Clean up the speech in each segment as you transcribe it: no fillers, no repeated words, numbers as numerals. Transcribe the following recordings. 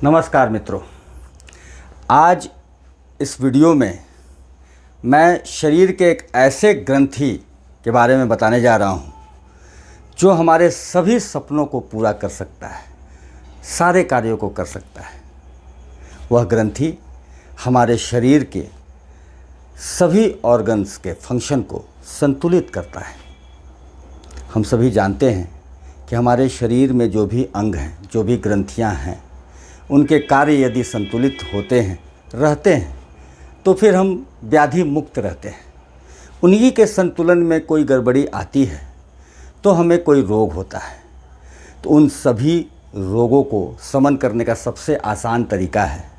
नमस्कार मित्रों, आज इस वीडियो में मैं शरीर के एक ऐसे ग्रंथि के बारे में बताने जा रहा हूँ जो हमारे सभी सपनों को पूरा कर सकता है, सारे कार्यों को कर सकता है। वह ग्रंथि हमारे शरीर के सभी ऑर्गन्स के फंक्शन को संतुलित करता है। हम सभी जानते हैं कि हमारे शरीर में जो भी अंग हैं, जो भी ग्रंथियाँ हैं, उनके कार्य यदि संतुलित होते हैं, रहते हैं, तो फिर हम व्याधि मुक्त रहते हैं। उन्हीं के संतुलन में कोई गड़बड़ी आती है तो हमें कोई रोग होता है। तो उन सभी रोगों को शमन करने का सबसे आसान तरीका है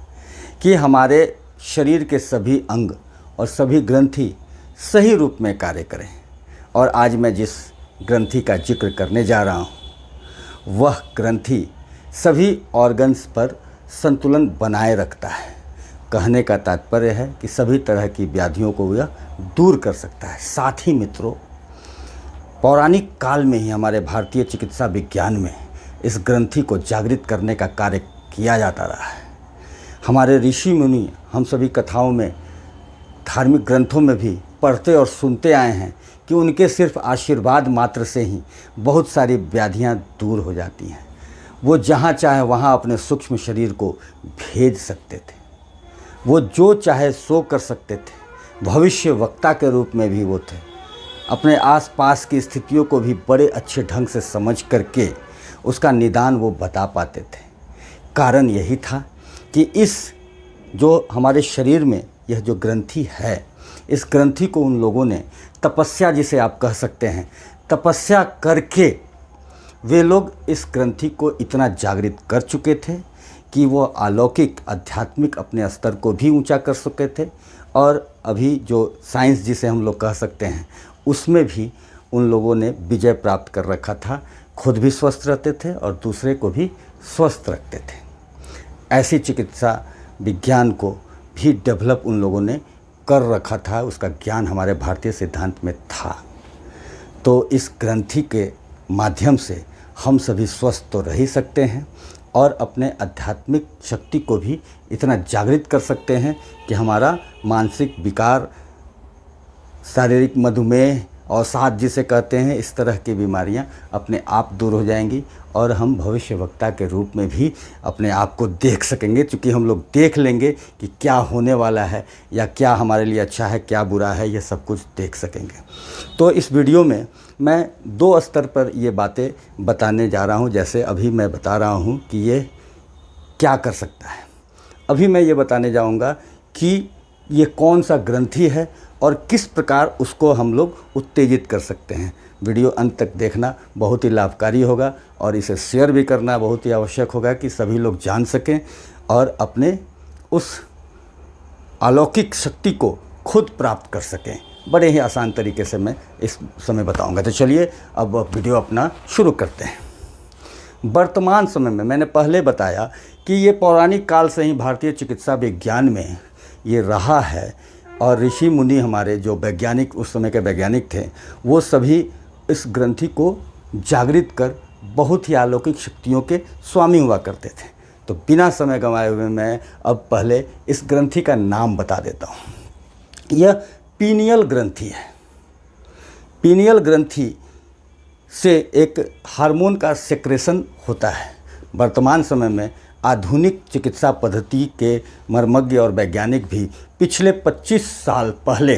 कि हमारे शरीर के सभी अंग और सभी ग्रंथि सही रूप में कार्य करें। और आज मैं जिस ग्रंथि का जिक्र करने जा रहा हूँ, वह ग्रंथि सभी ऑर्गन्स पर संतुलन बनाए रखता है। कहने का तात्पर्य है कि सभी तरह की व्याधियों को यह दूर कर सकता है। साथ ही मित्रों, पौराणिक काल में ही हमारे भारतीय चिकित्सा विज्ञान में इस ग्रंथि को जागृत करने का कार्य किया जाता रहा है। हमारे ऋषि मुनि हम सभी कथाओं में, धार्मिक ग्रंथों में भी पढ़ते और सुनते आए हैं कि उनके सिर्फ आशीर्वाद मात्र से ही बहुत सारी व्याधियां दूर हो जाती हैं। वो जहाँ चाहे वहाँ अपने सूक्ष्म शरीर को भेज सकते थे। वो जो चाहे सो कर सकते थे। भविष्य वक्ता के रूप में भी वो थे। अपने आसपास की स्थितियों को भी बड़े अच्छे ढंग से समझ करके उसका निदान वो बता पाते थे। कारण यही था कि इस जो हमारे शरीर में यह जो ग्रंथि है, इस ग्रंथि को उन लोगों ने तपस्या, जिसे आप कह सकते हैं, तपस्या करके वे लोग इस ग्रंथि को इतना जागृत कर चुके थे कि वो अलौकिक आध्यात्मिक अपने स्तर को भी ऊंचा कर सके थे। और अभी जो साइंस जिसे हम लोग कह सकते हैं, उसमें भी उन लोगों ने विजय प्राप्त कर रखा था। खुद भी स्वस्थ रहते थे और दूसरे को भी स्वस्थ रखते थे। ऐसी चिकित्सा विज्ञान को भी डेवलप उन लोगों ने कर रखा था। उसका ज्ञान हमारे भारतीय सिद्धांत में था। तो इस ग्रंथि के माध्यम से हम सभी स्वस्थ तो रह ही सकते हैं और अपने आध्यात्मिक शक्ति को भी इतना जागृत कर सकते हैं कि हमारा मानसिक विकार, शारीरिक मधुमेह, अवसाद जिसे कहते हैं, इस तरह की बीमारियां अपने आप दूर हो जाएंगी और हम भविष्यवक्ता के रूप में भी अपने आप को देख सकेंगे। क्योंकि हम लोग देख लेंगे कि क्या होने वाला है या क्या हमारे लिए अच्छा है, क्या बुरा है, ये सब कुछ देख सकेंगे। तो इस वीडियो में मैं दो स्तर पर ये बातें बताने जा रहा हूँ। जैसे अभी मैं बता रहा हूँ कि ये क्या कर सकता है, अभी मैं ये बताने जाऊँगा कि ये कौन सा ग्रंथि है और किस प्रकार उसको हम लोग उत्तेजित कर सकते हैं। वीडियो अंत तक देखना बहुत ही लाभकारी होगा और इसे शेयर भी करना बहुत ही आवश्यक होगा कि सभी लोग जान सकें और अपने उस अलौकिक शक्ति को खुद प्राप्त कर सकें। बड़े ही आसान तरीके से मैं इस समय बताऊंगा। तो चलिए अब वीडियो अपना शुरू करते हैं। वर्तमान समय में मैंने पहले बताया कि ये पौराणिक काल से ही भारतीय चिकित्सा विज्ञान में ये रहा है और ऋषि मुनि हमारे जो वैज्ञानिक, उस समय के वैज्ञानिक थे, वो सभी इस ग्रंथि को जागृत कर बहुत ही अलौकिक शक्तियों के स्वामी हुआ करते थे। तो बिना समय गंवाए हुए मैं अब पहले इस ग्रंथि का नाम बता देता हूँ। यह पीनियल ग्रंथि है। पीनियल ग्रंथि से एक हार्मोन का सेक्रेशन होता है। वर्तमान समय में आधुनिक चिकित्सा पद्धति के मर्मज्ञ और वैज्ञानिक भी पिछले 25 साल पहले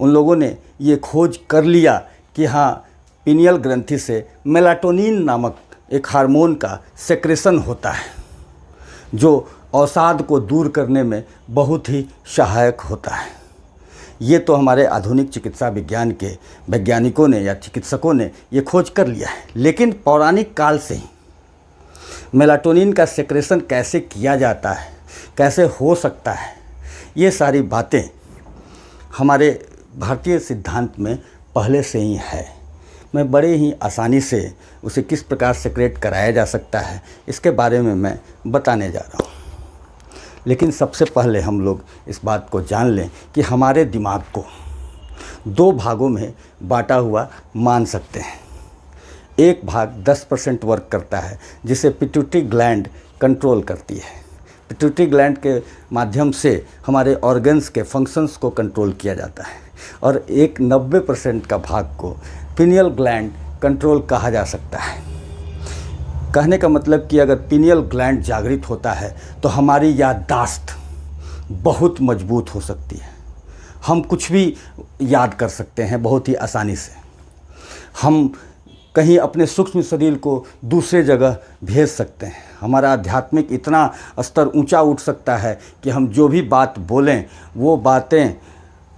उन लोगों ने ये खोज कर लिया कि हाँ, पीनियल ग्रंथि से मेलाटोनिन नामक एक हार्मोन का सेक्रेशन होता है जो अवसाद को दूर करने में बहुत ही सहायक होता है। ये तो हमारे आधुनिक चिकित्सा विज्ञान के वैज्ञानिकों ने या चिकित्सकों ने ये खोज कर लिया है। लेकिन पौराणिक काल से ही मेलाटोनिन का सेक्रेशन कैसे किया जाता है, कैसे हो सकता है, ये सारी बातें हमारे भारतीय सिद्धांत में पहले से ही है। मैं बड़े ही आसानी से उसे किस प्रकार सेक्रेट कराया जा सकता है, इसके बारे में मैं बताने जा रहा हूँ। लेकिन सबसे पहले हम लोग इस बात को जान लें कि हमारे दिमाग को दो भागों में बांटा हुआ मान सकते हैं। एक भाग 10% वर्क करता है, जिसे पिट्यूटरी ग्लैंड कंट्रोल करती है। पिट्यूटरी ग्लैंड के माध्यम से हमारे ऑर्गन्स के फंक्शंस को कंट्रोल किया जाता है और एक 90% का भाग को पिनियल ग्लैंड कंट्रोल कहा जा सकता है। कहने का मतलब कि अगर पिनियल ग्लैंड जागृत होता है तो हमारी याददाश्त बहुत मजबूत हो सकती है। हम कुछ भी याद कर सकते हैं बहुत ही आसानी से। हम कहीं अपने सूक्ष्म शरीर को दूसरे जगह भेज सकते हैं। हमारा आध्यात्मिक इतना स्तर ऊंचा उठ सकता है कि हम जो भी बात बोलें वो बातें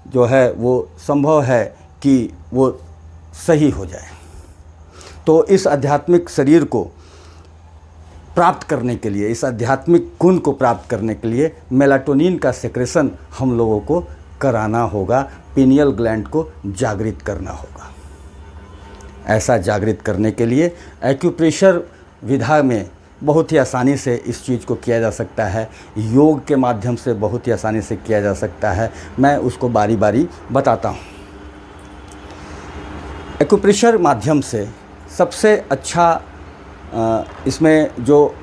जो है वो संभव है कि वो सही हो जाए। तो इस आध्यात्मिक शरीर को प्राप्त करने के लिए, इस आध्यात्मिक गुण को प्राप्त करने के लिए मेलाटोनिन का सेक्रेशन हम लोगों को कराना होगा, पिनियल ग्लैंड को जागृत करना होगा। ऐसा जागृत करने के लिए एक्यूप्रेशर विधा में बहुत ही आसानी से इस चीज़ को किया जा सकता है, योग के माध्यम से बहुत ही आसानी से किया जा सकता है। मैं उसको बारी बारी बताता हूँ। एक्यूप्रेशर माध्यम से सबसे अच्छा इसमें जो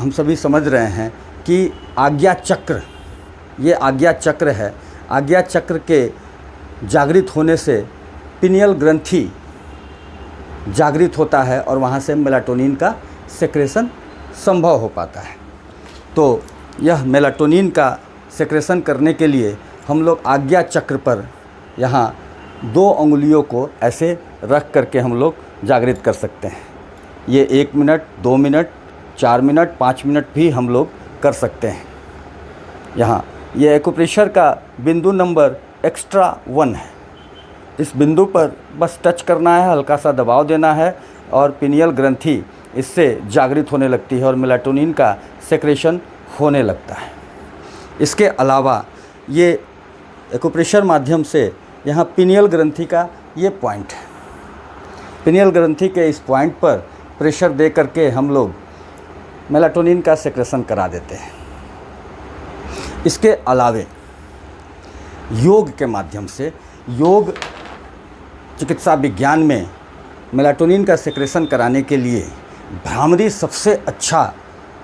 हम सभी समझ रहे हैं कि आज्ञा चक्र, ये आज्ञा चक्र है। आज्ञा चक्र के जागृत होने से पिनियल ग्रंथि जागृत होता है और वहाँ से मेलाटोनिन का सेक्रेशन संभव हो पाता है। तो यह मेलाटोनिन का सेक्रेशन करने के लिए हम लोग आज्ञा चक्र पर यहाँ 2 अंगुलियों को ऐसे रख करके हम लोग जागृत कर सकते हैं। ये 1 मिनट, 2 मिनट, 4 मिनट, 5 मिनट भी हम लोग कर सकते हैं। यहाँ ये एक्यूप्रेशर का बिंदु नंबर एक्स्ट्रा 1 है। इस बिंदु पर बस टच करना है, हल्का सा दबाव देना है और पिनियल ग्रंथि इससे जागृत होने लगती है और मेलाटोनिन का सेक्रेशन होने लगता है। इसके अलावा ये एक्यूप्रेशर माध्यम से यहाँ पिनियल ग्रंथि का ये पॉइंट है। पिनियल ग्रंथि के इस पॉइंट पर प्रेशर दे करके हम लोग मेलाटोनिन का सेक्रेशन करा देते हैं। इसके अलावे योग के माध्यम से, योग चिकित्सा विज्ञान में मेलाटोनिन का सेक्रेशन कराने के लिए भ्रामरी सबसे अच्छा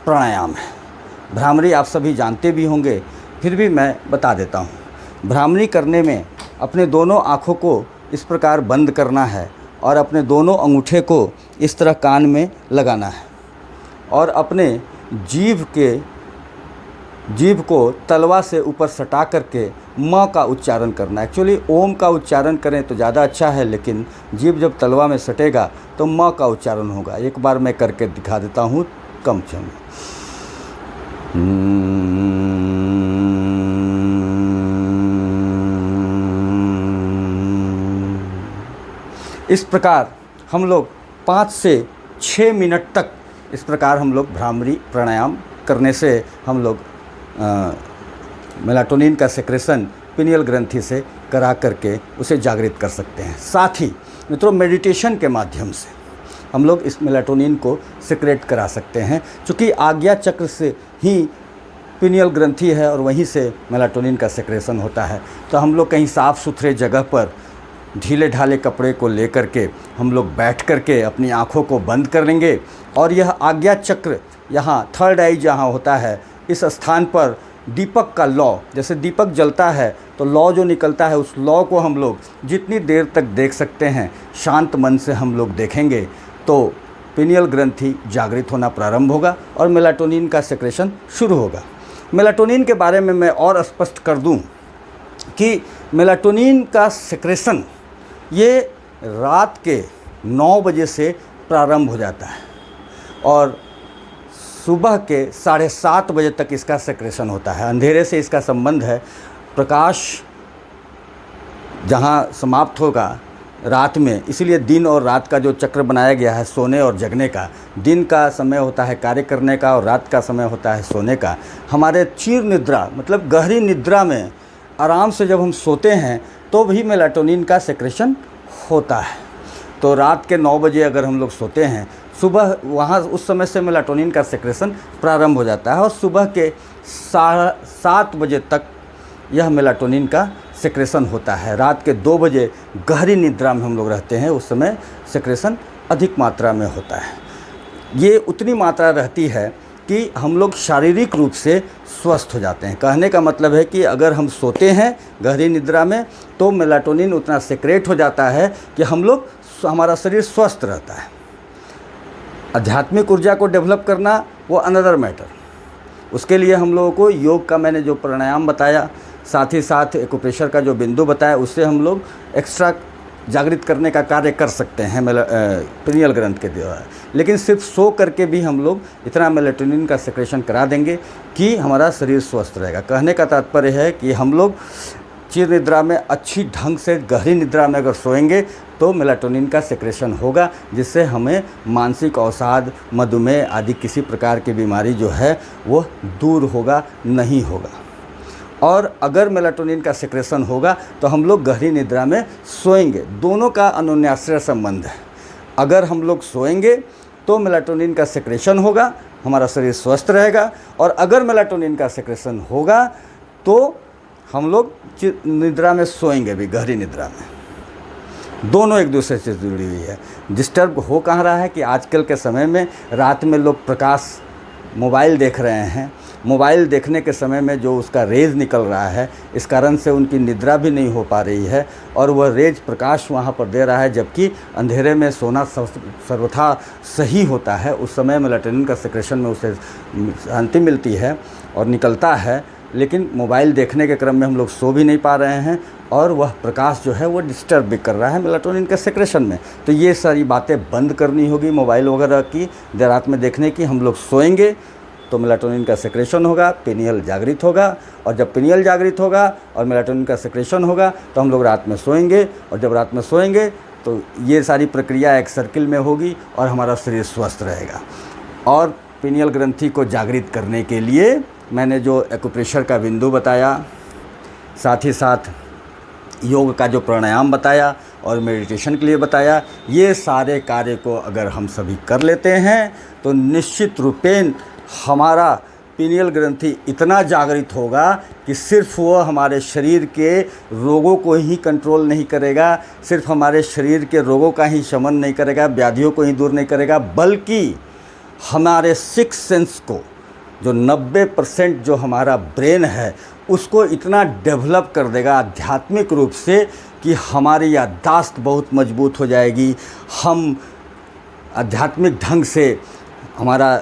प्राणायाम है। भ्रामरी आप सभी जानते भी होंगे, फिर भी मैं बता देता हूँ। भ्रामरी करने में अपने दोनों आँखों को इस प्रकार बंद करना है और अपने दोनों अंगूठे को इस तरह कान में लगाना है और अपने जीभ को तलवा से ऊपर सटा करके म का उच्चारण करना है। एक्चुअली ओम का उच्चारण करें तो ज़्यादा अच्छा है, लेकिन जीभ जब तलवा में सटेगा तो म का उच्चारण होगा। एक बार मैं करके दिखा देता हूँ कम चम। इस प्रकार हम लोग 5 से 6 मिनट तक इस प्रकार हम लोग भ्रामरी प्राणायाम करने से हम लोग मेलाटोनिन का सेक्रेशन पिनियल ग्रंथि से करा करके उसे जागृत कर सकते हैं। साथ ही मित्रों, मेडिटेशन के माध्यम से हम लोग इस मेलाटोनिन को सेक्रेट करा सकते हैं। चूँकि आज्ञा चक्र से ही पिनियल ग्रंथि है और वहीं से मेलाटोनिन का सेक्रेशन होता है, तो हम लोग कहीं साफ़ सुथरे जगह पर ढीले ढाले कपड़े को लेकर के हम लोग बैठ करके अपनी आँखों को बंद कर लेंगे और यह आज्ञा चक्र यहाँ थर्ड आई जहाँ होता है, इस स्थान पर दीपक का लौ, जैसे दीपक जलता है तो लौ जो निकलता है, उस लौ को हम लोग जितनी देर तक देख सकते हैं शांत मन से हम लोग देखेंगे तो पिनियल ग्रंथि जागृत होना प्रारंभ होगा और मेलाटोनिन का सेक्रेशन शुरू होगा। मेलाटोनिन के बारे में मैं और स्पष्ट कर दूं कि मेलाटोनिन का सेक्रेशन ये रात के 9 बजे से प्रारंभ हो जाता है और सुबह के 7:30 बजे तक इसका सेक्रेशन होता है। अंधेरे से इसका संबंध है। प्रकाश जहाँ समाप्त होगा रात में, इसीलिए दिन और रात का जो चक्र बनाया गया है सोने और जगने का, दिन का समय होता है कार्य करने का और रात का समय होता है सोने का। हमारे चीर निद्रा मतलब गहरी निद्रा में आराम से जब हम सोते हैं तो भी मेलाटोनिन का सेक्रेशन होता है। तो रात के 9 बजे अगर हम लोग सोते हैं, सुबह वहाँ उस समय से मेलाटोनिन का सेक्रेशन प्रारंभ हो जाता है और सुबह के 7:30 बजे तक यह मेलाटोनिन का सेक्रेशन होता है। रात के 2 बजे गहरी निद्रा में हम लोग रहते हैं, उस समय सेक्रेशन अधिक मात्रा में होता है। ये उतनी मात्रा रहती है कि हम लोग शारीरिक रूप से स्वस्थ हो जाते हैं। कहने का मतलब है कि अगर हम सोते हैं गहरी निद्रा में तो मेलाटोनिन उतना सेक्रेट हो जाता है कि हमारा शरीर स्वस्थ रहता है। आध्यात्मिक ऊर्जा को डेवलप करना वो अनदर मैटर। उसके लिए हम लोगों को योग का मैंने जो प्राणायाम बताया, साथ ही साथ एक्यूप्रेशर का जो बिंदु बताया, उससे हम लोग एक्स्ट्रा जागृत करने का कार्य कर सकते हैं पिनियल ग्रंथ के द्वारा। लेकिन सिर्फ सो करके भी हम लोग इतना मेलाटोनिन का सेक्रेशन करा देंगे कि हमारा शरीर स्वस्थ रहेगा। कहने का तात्पर्य है कि हम लोग चिर निद्रा में अच्छी ढंग से गहरी निद्रा में अगर सोएंगे तो मेलाटोनिन का सेक्रेशन होगा, जिससे हमें मानसिक अवसाद, मधुमेह आदि किसी प्रकार की बीमारी जो है वो दूर होगा, नहीं होगा। और अगर मेलाटोनिन का सेक्रेशन होगा तो हम लोग गहरी निद्रा में सोएंगे। दोनों का अन्योन्याश्रय संबंध है। अगर हम लोग सोएंगे तो मेलाटोनिन का सेक्रेशन होगा, हमारा शरीर स्वस्थ रहेगा, और अगर मेलाटोनिन का सेक्रेशन होगा तो हम लोग निद्रा में सोएंगे भी, गहरी निद्रा में। दोनों एक दूसरे से जुड़ी हुई है। डिस्टर्ब हो कहाँ रहा है कि आजकल के समय में रात में लोग प्रकाश मोबाइल देख रहे हैं। मोबाइल देखने के समय में जो उसका रेज निकल रहा है, इस कारण से उनकी निद्रा भी नहीं हो पा रही है और वह रेज प्रकाश वहाँ पर दे रहा है, जबकि अंधेरे में सोना सर्वथा सही होता है। उस समय मेलाटोनिन का सेक्रेशन में उसे शांति मिलती है और निकलता है। लेकिन मोबाइल देखने के क्रम में हम लोग सो भी नहीं पा रहे हैं और वह प्रकाश जो है वो डिस्टर्ब भी कर रहा है मेलाटोनिन के सेक्रेशन में। तो ये सारी बातें बंद करनी होगी मोबाइल वगैरह की देर रात में देखने की। हम लोग सोएंगे तो मेलाटोनिन का सेक्रेशन होगा, पिनियल जागृत होगा, और जब पिनियल जागृत होगा और मेलाटोनिन का सेक्रेशन होगा तो हम लोग रात में सोएंगे, और जब रात में सोएंगे तो ये सारी प्रक्रिया एक सर्किल में होगी और हमारा शरीर स्वस्थ रहेगा। और पिनियल ग्रंथि को जागृत करने के लिए मैंने जो एक्यूप्रेशर का बिंदु बताया, साथ ही साथ योग का जो प्राणायाम बताया और मेडिटेशन के लिए बताया, ये सारे कार्य को अगर हम सभी कर लेते हैं तो निश्चित रूपेण हमारा पिनियल ग्रंथि इतना जागृत होगा कि सिर्फ वो हमारे शरीर के रोगों को ही कंट्रोल नहीं करेगा, सिर्फ हमारे शरीर के रोगों का ही शमन नहीं करेगा, व्याधियों को ही दूर नहीं करेगा, बल्कि हमारे सिक्स सेंस को, जो 90% जो हमारा ब्रेन है, उसको इतना डेवलप कर देगा आध्यात्मिक रूप से कि हमारी याददाश्त बहुत मजबूत हो जाएगी। हम आध्यात्मिक ढंग से हमारा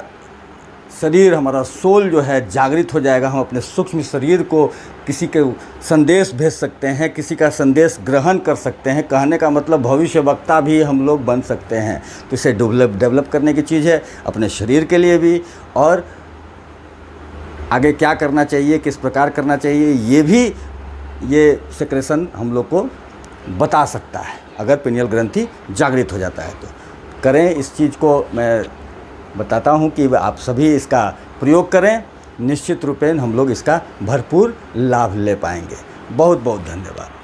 शरीर, हमारा सोल जो है जागृत हो जाएगा। हम अपने सूक्ष्म शरीर को किसी के संदेश भेज सकते हैं, किसी का संदेश ग्रहण कर सकते हैं। कहने का मतलब भविष्य वक्ता भी हम लोग बन सकते हैं। तो इसे डेवलप करने की चीज़ है अपने शरीर के लिए भी, और आगे क्या करना चाहिए, किस प्रकार करना चाहिए, ये भी ये सेक्रेशन हम लोग को बता सकता है अगर पिनियल ग्रंथि जागृत हो जाता है तो। करें इस चीज़ को, मैं बताता हूँ कि आप सभी इसका प्रयोग करें। निश्चित रूपेण हम लोग इसका भरपूर लाभ ले पाएंगे। बहुत बहुत धन्यवाद।